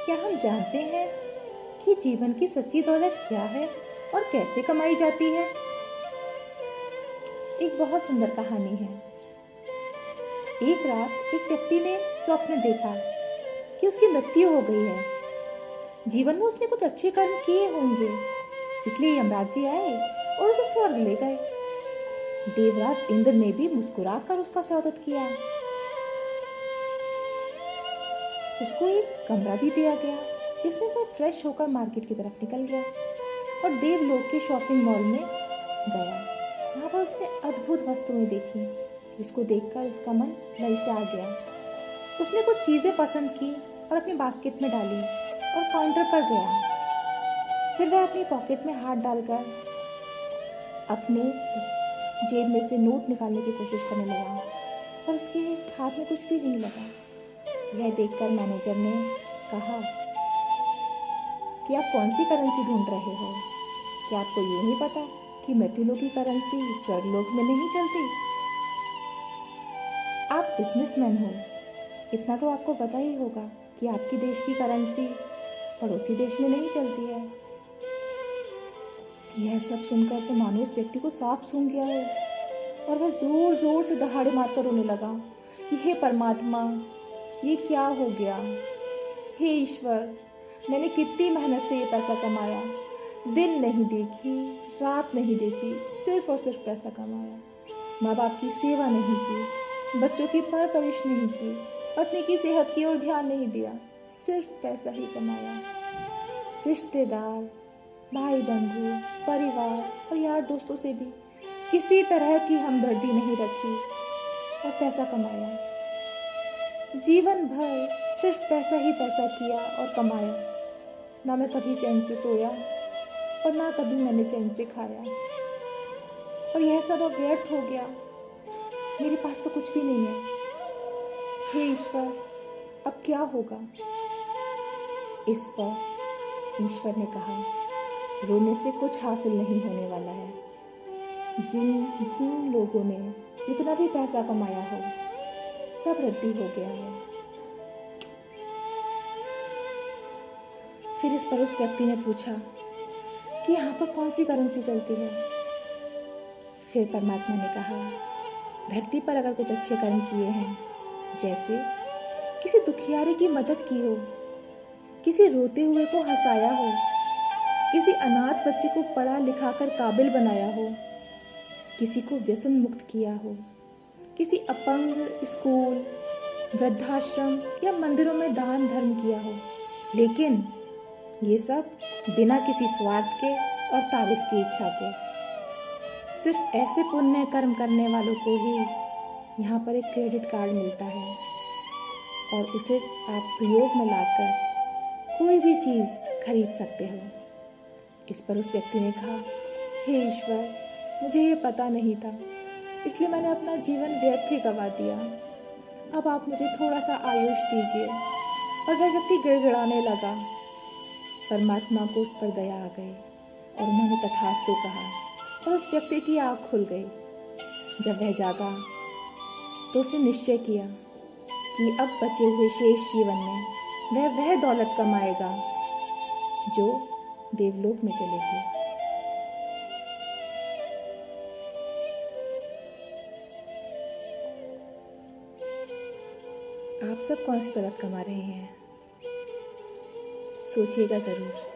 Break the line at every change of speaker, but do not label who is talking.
क्या हम जानते हैं कि जीवन की सच्ची दौलत क्या है और कैसे कमाई जाती है? एक बहुत सुंदर कहानी है। एक रात एक व्यक्ति ने स्वप्न देखा कि उसकी मृत्यु हो गई है। जीवन में उसने कुछ अच्छे कर्म किए होंगे, इसलिए यमराज जी आए और उसे स्वर्ग ले गए। देवराज इंद्र ने भी मुस्कुराकर उसका स्वागत किया। उसको एक कमरा भी दिया गया जिसमें वह फ्रेश होकर मार्केट की तरफ निकल गया और देवलोक के शॉपिंग मॉल में गया। वहां पर उसने अद्भुत वस्तुएं देखी जिसको देखकर उसका मन ललचा गया। उसने कुछ चीजें पसंद की और अपनी बास्केट में डाली और काउंटर पर गया। फिर वह अपनी पॉकेट में हाथ डालकर अपने जेब में से नोट निकालने की कोशिश करने लगा, पर उसके हाथ में कुछ भी नहीं लगा। यह देखकर मैनेजर ने कहा कि आप कौन सी करेंसी ढूंढ रहे हो? क्या आपको ये नहीं पता कि मृत्युलोक की करेंसी स्वर्गलोक में नहीं चलती? आप बिजनेसमैन हो, इतना तो आपको पता ही होगा कि आपके देश की करेंसी पड़ोसी देश में नहीं चलती है। यह सब सुनकर तो मानो उस व्यक्ति को सांप सूंघ गया हो और वह जोर जोर से दहाड़े मारकर रोने लगा कि हे परमात्मा, ये क्या हो गया? हे ईश्वर, मैंने कितनी मेहनत से ये पैसा कमाया, दिन नहीं देखी, रात नहीं देखी, सिर्फ और सिर्फ पैसा कमाया। माँ बाप की सेवा नहीं की, बच्चों की परवरिश नहीं की, पत्नी की सेहत की ओर ध्यान नहीं दिया, सिर्फ पैसा ही कमाया। रिश्तेदार, भाई बंधु, परिवार और यार दोस्तों से भी किसी तरह की हमदर्दी नहीं रखी और पैसा कमाया। जीवन भर सिर्फ पैसा ही पैसा किया और कमाया। ना मैं कभी चैन से सोया और ना कभी मैंने चैन से खाया, और यह सब अब व्यर्थ हो गया। मेरे पास तो कुछ भी नहीं है। हे ईश्वर, अब क्या होगा? इस पर ईश्वर ने कहा, रोने से कुछ हासिल नहीं होने वाला है। जिन लोगों ने जितना भी पैसा कमाया हो, सब रद्दी हो गया है। फिर इस पर उस व्यक्ति ने पूछा कि यहाँ पर कौन सी करेंसी चलती है? फिर परमात्मा ने कहा, धरती पर अगर कुछ अच्छे कर्म किए हैं, जैसे किसी दुखियारे की मदद की हो, किसी रोते हुए को हंसाया हो, किसी अनाथ बच्चे को पढ़ा लिखाकर काबिल बनाया हो, किसी को व्यसन मुक्त किया हो, किसी अपंग स्कूल, वृद्धाश्रम या मंदिरों में दान धर्म किया हो, लेकिन ये सब बिना किसी स्वार्थ के और तारीफ की इच्छा के। सिर्फ ऐसे पुण्य कर्म करने वालों को ही यहाँ पर एक क्रेडिट कार्ड मिलता है और उसे आप प्रयोग में लाकर कोई भी चीज़ खरीद सकते हो। इस पर उस व्यक्ति ने कहा, हे ईश्वर, मुझे ये पता नहीं था, इसलिए मैंने अपना जीवन व्यर्थ ही गवा दिया। अब आप मुझे थोड़ा सा आयुष दीजिए। और वह व्यक्ति गिड़गिड़ाने लगा। परमात्मा को उस पर दया आ गई और उन्होंने तथास्तु कहा और उस व्यक्ति की आँख खुल गई। जब वह जागा तो उसने निश्चय किया कि अब बचे हुए शेष जीवन में वह दौलत कमाएगा जो देवलोक में चलेगी। आप सब कौन सी दौलत कमा रहे हैं? सोचिएगा जरूर।